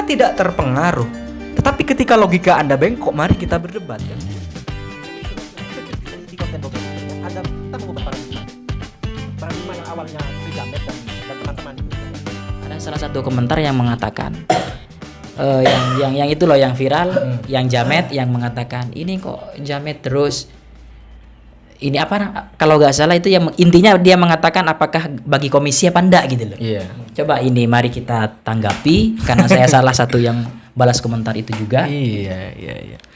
kita tidak terpengaruh. Tetapi ketika logika Anda bengkok, mari kita berdebat kan. Di konten bokep ada kita mengubah paradigma yang awalnya Jamet dan teman-teman. Ada salah satu komentar yang mengatakan yang itu loh yang viral, yang Jamet yang mengatakan ini kok Jamet terus. Ini apa kalau nggak salah itu yang intinya dia mengatakan apakah bagi komisi apa enggak gitu loh. Iya. Coba ini mari kita tanggapi karena saya salah satu yang balas komentar itu juga. Iya.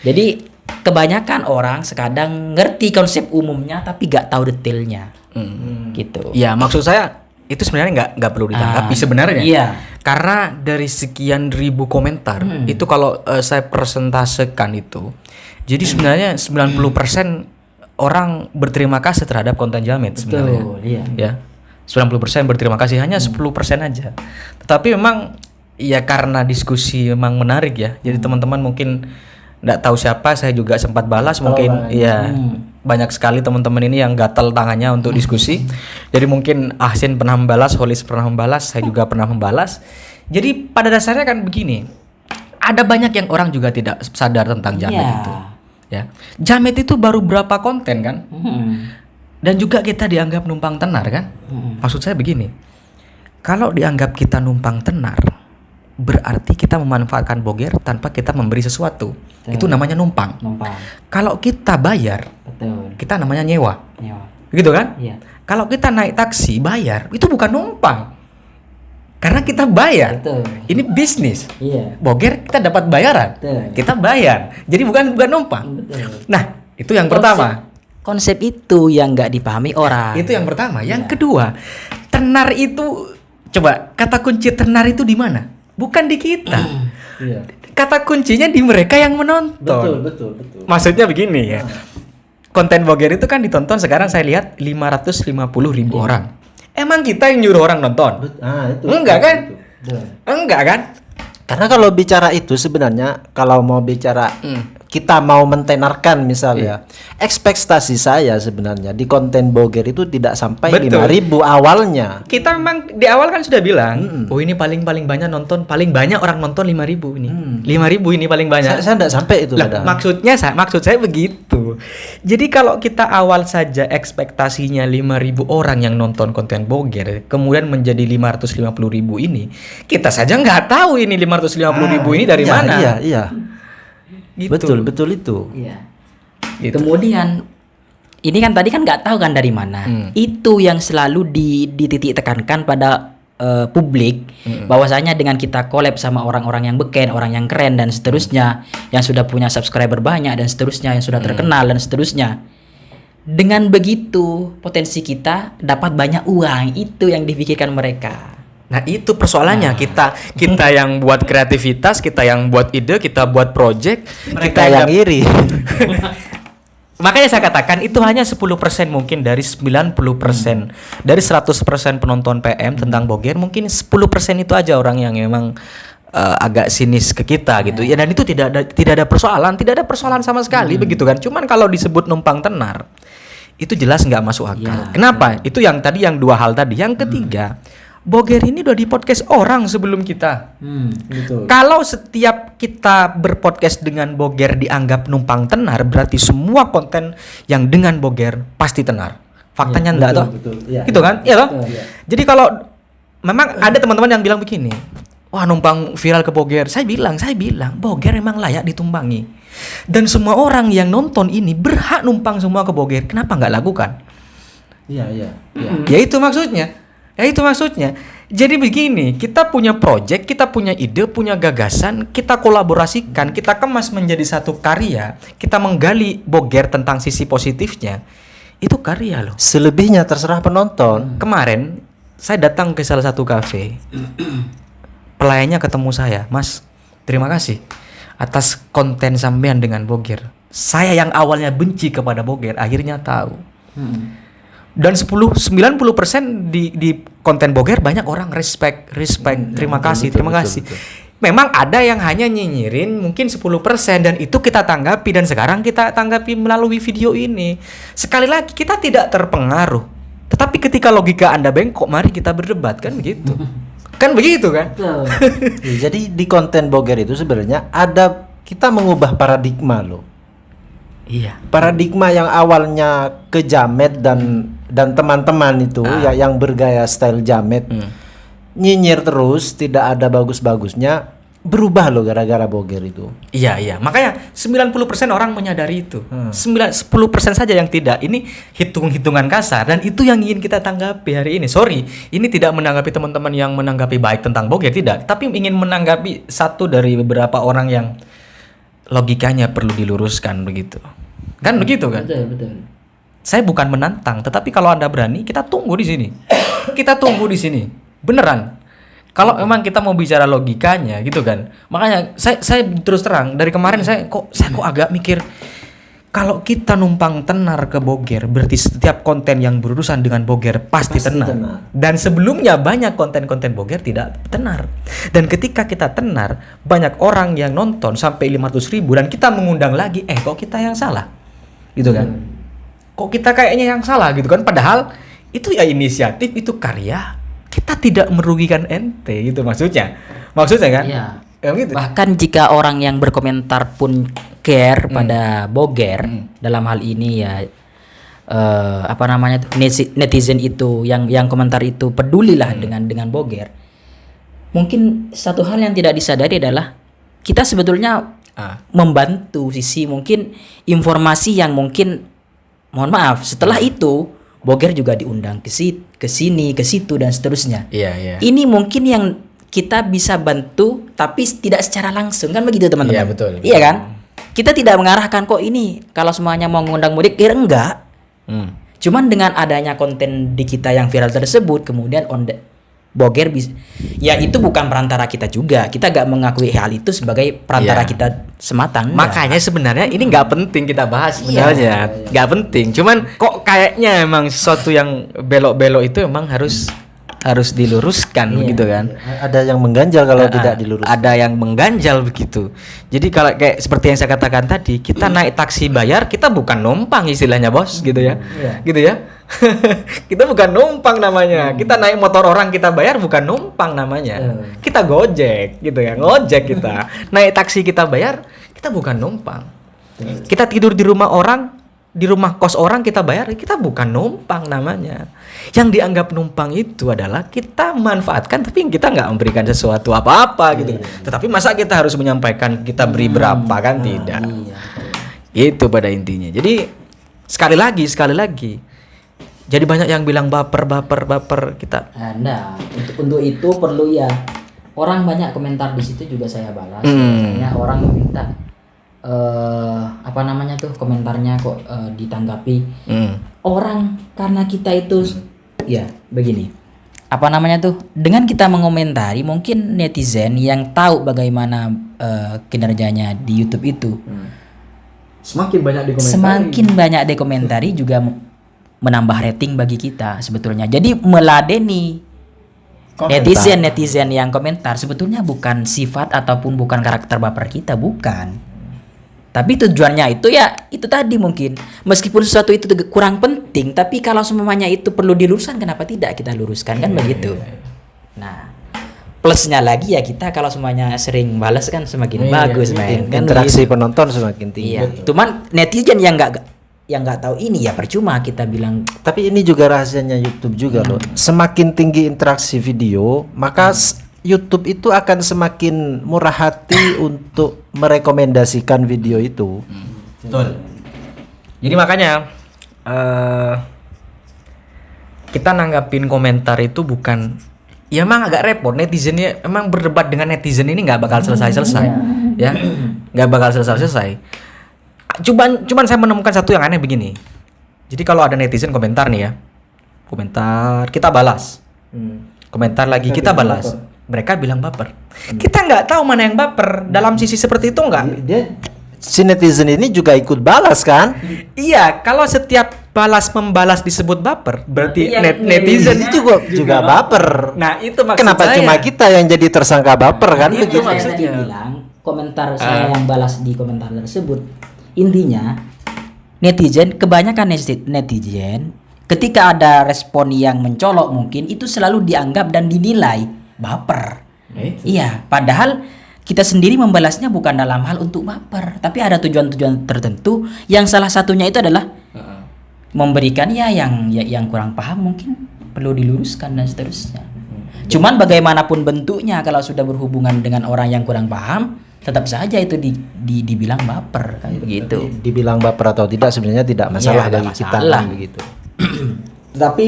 Jadi kebanyakan orang sekadang ngerti konsep umumnya tapi nggak tahu detailnya. Gitu. Ya, maksud saya itu sebenarnya nggak perlu ditanggapi sebenarnya. Iya. Karena dari sekian ribu komentar itu kalau saya persentasekan itu, jadi sebenarnya 90% orang berterima kasih terhadap konten Jamet sebenarnya. Betul, iya. Ya. 90% berterima kasih, hanya 10% aja. Tetapi memang ya karena diskusi memang menarik ya. Jadi teman-teman mungkin enggak tahu siapa, saya juga sempat balas mungkin ya. Banyak sekali teman-teman ini yang gatal tangannya untuk diskusi. Jadi mungkin Ahsin pernah membalas, Holis pernah membalas, saya juga pernah membalas. Jadi pada dasarnya kan begini. Ada banyak yang orang juga tidak sadar tentang Jamet itu. Ya, Jamet itu baru berapa konten kan, dan juga kita dianggap numpang tenar kan. Maksud saya begini, kalau dianggap kita numpang tenar, berarti kita memanfaatkan boger tanpa kita memberi sesuatu. Itu namanya numpang. Kalau kita bayar, kita namanya nyewa. Begitu kan? Iya. Kalau kita naik taksi bayar, itu bukan numpang. Karena kita bayar. Betul. Ini bisnis. Iya. Boger kita dapat bayaran. Betul. Kita bayar. Jadi bukan numpang. Betul. Nah, itu yang pertama. Konsep itu yang nggak dipahami orang. Itu yang pertama. Yang kedua, tenar itu coba kata kunci tenar itu di mana? Bukan di kita. Iya. Kata kuncinya di mereka yang menonton. Betul. Maksudnya begini ya. Konten boger itu kan ditonton sekarang saya lihat 550.000 orang. Emang kita yang nyuruh orang nonton? Itu. Enggak kan? Itu. Enggak kan? Karena kalau bicara itu sebenarnya kalau mau bicara kita mau mentenarkan misalnya, ekspektasi saya sebenarnya di konten boger itu tidak sampai 5.000 awalnya. Kita memang di awal kan sudah bilang, oh ini paling banyak nonton, paling banyak orang nonton 5.000 ini. 5.000 ini paling banyak. Saya enggak sampai itu. Lah, maksud saya begitu. Jadi kalau kita awal saja ekspektasinya 5.000 orang yang nonton konten boger, kemudian menjadi 550.000 ini, kita saja nggak tahu ini 550.000 ini dari mana. Iya. Gitu. Betul itu. Iya. Gitu. Kemudian ini kan tadi kan nggak tahu kan dari mana. Itu yang selalu dititik tekankan pada publik bahwasanya dengan kita collab sama orang-orang yang beken, orang yang keren dan seterusnya, yang sudah punya subscriber banyak dan seterusnya, yang sudah terkenal dan seterusnya. Dengan begitu potensi kita dapat banyak uang, itu yang dipikirkan mereka. Nah itu persoalannya, kita yang buat kreativitas, kita yang buat ide, kita buat project, Mereka yang iri. Makanya saya katakan itu hanya 10% mungkin dari 90%. Dari 100% penonton PM tentang boger, mungkin 10% itu aja orang yang memang agak sinis ke kita gitu. Ya dan itu tidak ada persoalan sama sekali begitu kan. Cuman kalau disebut numpang tenar, itu jelas nggak masuk akal. Kenapa? Itu yang tadi yang dua hal tadi. Yang ketiga, boger ini udah di podcast orang sebelum kita. Betul. Kalau setiap kita berpodcast dengan boger dianggap numpang tenar, berarti semua konten yang dengan boger pasti tenar. Faktanya enggak toh? Betul. Iya. Gitu kan? Iya toh? Iya. Jadi kalau memang ada teman-teman yang bilang begini, wah numpang viral ke boger. Saya bilang boger memang layak ditumpangi. Dan semua orang yang nonton ini berhak numpang semua ke boger. Kenapa nggak lakukan? Iya. Ya itu maksudnya. Jadi begini, kita punya project, kita punya ide, punya gagasan, kita kolaborasikan, kita kemas menjadi satu karya, kita menggali boger tentang sisi positifnya. Itu karya loh. Selebihnya terserah penonton. Kemarin saya datang ke salah satu kafe. Pelayannya ketemu saya, "Mas, terima kasih atas konten sampean dengan boger. Saya yang awalnya benci kepada boger akhirnya tahu." Dan 90% di konten boger banyak orang respect, terima kasih. Betul. Memang ada yang hanya nyinyirin mungkin 10% dan itu kita tanggapi dan sekarang kita tanggapi melalui video ini. Sekali lagi kita tidak terpengaruh. Tetapi ketika logika Anda bengkok, mari kita berdebat kan begitu. Kan begitu kan? Ya, jadi di konten Boger itu sebenarnya ada kita mengubah paradigma loh. Iya. Paradigma yang awalnya ke Jamet dan teman-teman itu yang bergaya style Jamet, nyinyir terus, tidak ada bagus-bagusnya, berubah loh gara-gara Boger itu. Iya. Makanya 90% orang menyadari itu. 10% saja yang tidak. Ini hitung-hitungan kasar dan itu yang ingin kita tanggapi hari ini. Sorry, ini tidak menanggapi teman-teman yang menanggapi baik tentang Boger, tidak. Tapi ingin menanggapi satu dari beberapa orang yang logikanya perlu diluruskan begitu. Kan begitu kan? Betul. Saya bukan menantang, tetapi kalau Anda berani, kita tunggu di sini. Kita tunggu di sini. Beneran. Kalau memang kita mau bicara logikanya gitu kan. Makanya saya terus terang dari kemarin saya kok agak mikir kalau kita numpang tenar ke Boger berarti setiap konten yang berurusan dengan Boger pasti tenar. Dan sebelumnya banyak konten-konten Boger tidak tenar. Dan ketika kita tenar banyak orang yang nonton sampai 500.000 dan kita mengundang lagi kok kita yang salah. Gitu kan. Kok kita kayaknya yang salah gitu kan, padahal itu ya inisiatif, itu karya, kita tidak merugikan ente gitu maksudnya kan. Iya. Gitu. Bahkan jika orang yang berkomentar pun care pada Boger dalam hal ini ya netizen itu yang komentar itu pedulilah dengan Boger. Mungkin satu hal yang tidak disadari adalah kita sebetulnya membantu sisi mungkin informasi yang mungkin mohon maaf setelah itu Boger juga diundang ke sini, ke situ dan seterusnya. Iya. Ini mungkin yang kita bisa bantu tapi tidak secara langsung kan begitu teman-teman. Iya betul. Iya kan? Kita tidak mengarahkan kok ini kalau semuanya mau mengundang mudik enggak. Cuman dengan adanya konten di kita yang viral tersebut kemudian Boger bisa ya itu bukan perantara kita juga. Kita gak mengakui hal itu sebagai perantara kita semata. Makanya sebenarnya ini nggak penting kita bahas sebenarnya. Nggak penting. Cuman kok kayaknya emang sesuatu yang belok-belok itu emang harus diluruskan begitu kan. Ada yang mengganjal kalau tidak diluruskan. Ada yang mengganjal begitu. Jadi kalau kayak seperti yang saya katakan tadi, kita naik taksi bayar, kita bukan numpang istilahnya bos, gitu ya. Gitu ya. Kita bukan numpang namanya. Kita naik motor orang kita bayar bukan numpang namanya. Kita gojek gitu ya. Ngojek kita. Naik taksi kita bayar, kita bukan numpang. Kita tidur di rumah orang, di rumah kos orang kita bayar, kita bukan numpang namanya. Yang dianggap numpang itu adalah kita manfaatkan tapi kita nggak memberikan sesuatu apa-apa gitu. Tetapi masa kita harus menyampaikan kita beri berapa kan tidak. Itu pada intinya. Jadi sekali lagi jadi banyak yang bilang baper kita. Nah, untuk itu perlu ya orang banyak komentar di situ juga saya balas. Misalnya orang minta komentarnya kok ditanggapi. Orang karena kita itu ya begini. Dengan kita mengomentari mungkin netizen yang tahu bagaimana kinerjanya di YouTube itu semakin banyak dikomentari juga menambah rating bagi kita sebetulnya. Jadi meladeni netizen yang komentar sebetulnya bukan sifat ataupun bukan karakter baper kita, bukan. Tapi tujuannya itu ya itu tadi mungkin meskipun sesuatu itu kurang penting, tapi kalau semuanya itu perlu diluruskan kenapa tidak kita luruskan kan begitu. Nah, plusnya lagi ya kita kalau semuanya sering balas kan semakin bagus main. Kan interaksi penonton semakin tinggi. Iya. Cuman netizen yang nggak tahu ini ya percuma kita bilang. Tapi ini juga rahasianya YouTube juga loh. Semakin tinggi interaksi video, maka YouTube itu akan semakin murah hati untuk merekomendasikan video itu. Betul. Jadi makanya kita nanggapin komentar itu bukan, ya emang agak repot netizennya, emang berdebat dengan netizen ini nggak bakal selesai ya, nggak bakal selesai. Cuman saya menemukan satu yang aneh begini. Jadi kalau ada netizen komentar nih ya, komentar kita balas, komentar lagi kita balas. Mereka bilang baper. Kita nggak tahu mana yang baper. Dalam sisi seperti itu nggak? Si netizen ini juga ikut balas kan? Iya, kalau setiap membalas disebut baper, berarti Netizen netizen juga baper. Nah, itu maksud Kenapa saya. cuma kita yang jadi tersangka baper kan? Itu Begitu. maksudnya bilang komentar saya yang balas di komentar tersebut. Intinya kebanyakan netizen ketika ada respon yang mencolok mungkin itu selalu dianggap dan dinilai baper. Iya, padahal kita sendiri membalasnya bukan dalam hal untuk baper, tapi ada tujuan-tujuan tertentu yang salah satunya itu adalah memberikan yang kurang paham mungkin perlu diluruskan dan seterusnya. Cuman bagaimanapun bentuknya kalau sudah berhubungan dengan orang yang kurang paham, tetap saja itu dibilang baper kan begitu. Dibilang baper atau tidak sebenarnya tidak masalah Iya, bagi nggak kita masalah. kan begitu. Tapi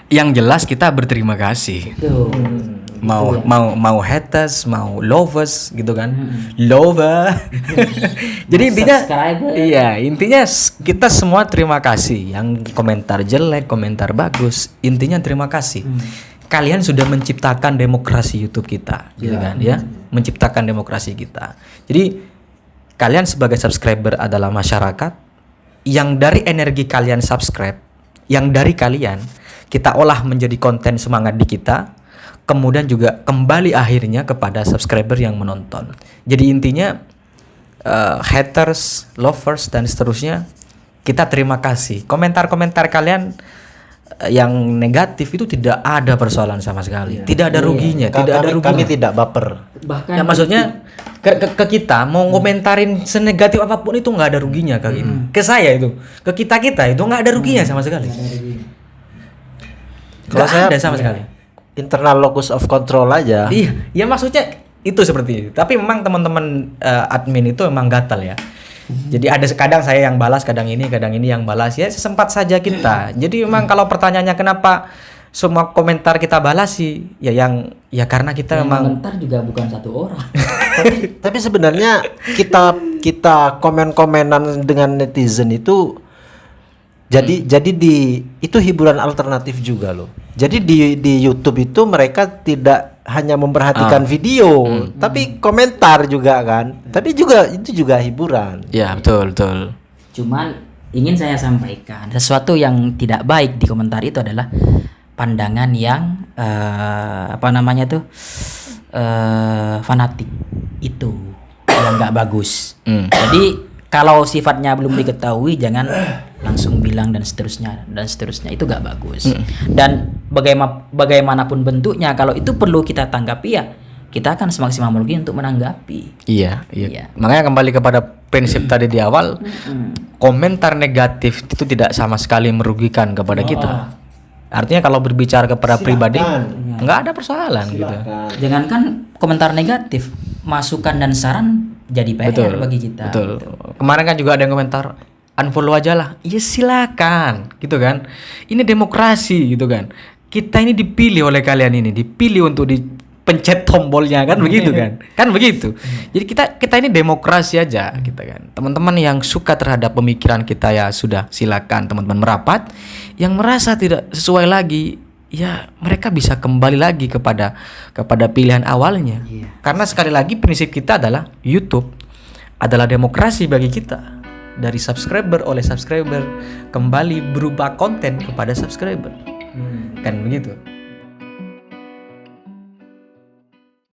yang jelas kita berterima kasih. Tuh. Mau haters, mau lovers gitu kan. Lover. Jadi intinya Subscriber. iya, intinya kita semua terima kasih. Yang komentar jelek, komentar bagus, intinya terima kasih. Kalian sudah menciptakan demokrasi YouTube kita, gitu kan ya. Menciptakan demokrasi kita. Jadi kalian sebagai subscriber adalah masyarakat yang dari energi kalian subscribe, yang dari kalian kita olah menjadi konten semangat di kita. Kemudian juga kembali akhirnya kepada subscriber yang menonton. Jadi intinya haters, lovers dan seterusnya kita terima kasih. Komentar-komentar kalian yang negatif itu tidak ada persoalan sama sekali. Tidak ada ruginya, tidak ada ruginya. Kami tidak baper. Bahkan Ya maksudnya ke kita mau komentarin senegatif apapun itu nggak ada ruginya ke ini. Ke saya itu, ke kita itu nggak ada ruginya sama sekali. Kalau Nggak saya ada sama sekali. internal locus of control aja. Iya, ya maksudnya itu seperti itu. Tapi memang teman-teman admin itu memang gatal ya. Jadi ada kadang saya yang balas, kadang ini yang balas. Ya sesempat saja kita. Jadi memang kalau pertanyaannya kenapa semua komentar kita balas sih, ya karena kita yang memang komentar juga bukan satu orang. Tapi sebenarnya kita komen-komenan dengan netizen itu jadi itu hiburan alternatif juga loh. Jadi di YouTube itu mereka tidak hanya memperhatikan video, tapi komentar juga kan. Tapi itu juga hiburan. ya betul. Cuman ingin saya sampaikan sesuatu yang tidak baik di komentar itu adalah pandangan yang fanatik itu yang nggak bagus. Jadi kalau sifatnya belum diketahui jangan langsung bilang dan seterusnya itu nggak bagus. Dan bagaimanapun bentuknya kalau itu perlu kita tanggapi ya kita akan semaksimal mungkin untuk menanggapi. Iya. Makanya kembali kepada prinsip tadi di awal, komentar negatif itu tidak sama sekali merugikan kepada kita. Artinya kalau berbicara kepada pribadi nggak ada persoalan gitu. Jangankan komentar negatif, masukan dan saran jadi PR bagi kita. Betul. Gitu. Kemarin kan juga ada yang komentar unfollow aja lah. Ya silakan, gitu kan. Ini demokrasi gitu kan. Kita ini dipilih oleh kalian ini, dipilih untuk dipencet tombolnya kan begitu kan. Kan begitu. Jadi kita ini demokrasi aja kita kan. Teman-teman yang suka terhadap pemikiran kita ya sudah silakan teman-teman merapat. Yang merasa tidak sesuai lagi ya mereka bisa kembali lagi kepada pilihan awalnya. Karena sekali lagi prinsip kita adalah YouTube adalah demokrasi bagi kita. Dari subscriber oleh subscriber kembali berubah konten kepada subscriber. Kan begitu.